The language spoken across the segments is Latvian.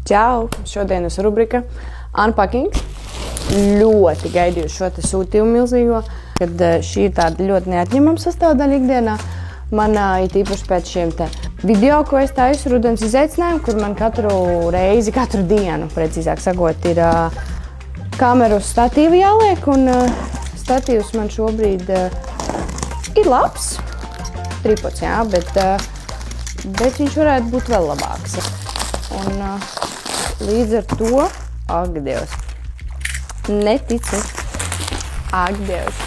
Čau! Šodienas rubrika Unpacking. Ļoti gaidīju šo te sūtījumu milzīgo, kad šī ir tāda ļoti neatņemama sastāvdaļa ikdienā. Man ir īpaši pēc šiem te video, ko es taisu rudens izaicinājumu, kur man katru reizi, katru dienu, precīzāk sakot, ir kameru uz statīvu jāliek, un statīvs man šobrīd ir labs, tripods, jā, bet viņš varētu būt vēl labāks. Un līdz ar to, ak, Dievs, neticu, ak, Dievs.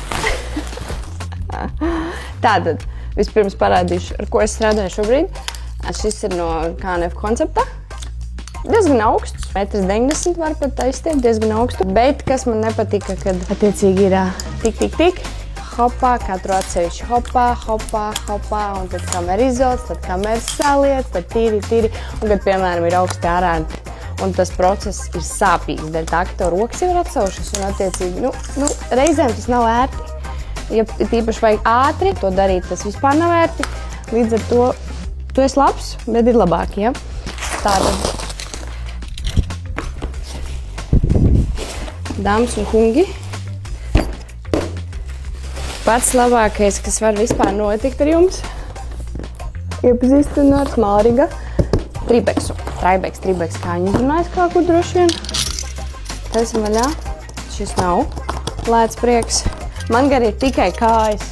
Tātad, vispirms parādīšu, ar ko es strādāju šobrīd. Šis ir no KNF koncepta. Diezgan augsts, 1,90 m var pat taisties, diezgan augstu. Bet, kas man nepatika, kad attiecīgi ir tik, hopā, katru atsevišķi hopā, un tad kamera izolts, tad kamera saliet, tad tīri, un kad, piemēram, ir augsti ārā, un tas process ir sāpīgs, dēļ tā, ka tev rokas jau ir atsaušas, un attiecīgi, reizēm tas nav ērti. Ja tīpaši vajag ātri to darīt, tas vispār nav ērti. Līdz ar to, tu esi labs, bet ir labāk, ja? Tātad, dāmas un kungi, pats labākais, kas var vispār notikt ar jums, iepazīstinu ar Smalriga tribeksu. Tribeks, kā viņi runājas kā kur droši vien. Taisim vaļā. Šis nav lēts prieks. Man gar ir tikai kājas.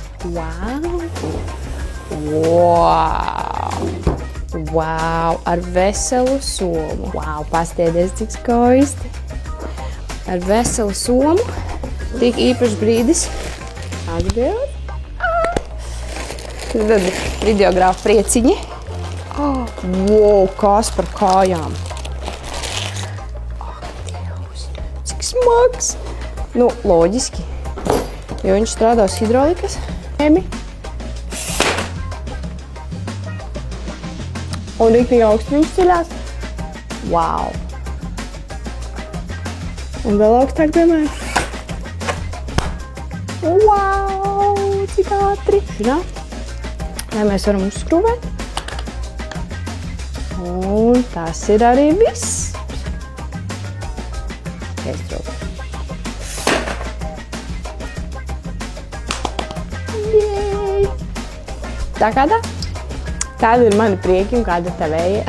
Wow, ar veselu somu. Wow, pastiedies, cik skaisti. Ar veselu somu. Tik īpašs brīdis. Ak, Dievs. Tad videogrāfa prieciņi. Wow, kas par kājām. Ak, Dievs. Cik smags. Nu, loģiski. Jo viņš strādā uz hidrolikas. Un riktīgi augstu viņš ceļās. Wow. Un vēl augstāk, piemēram. Wow, cik ātri. Šinā. Lai mēs varam uzskrūvēt. Un tas ir arī viss. Tā kā tā. Tāda ir mani prieki un kāda ir tavējie.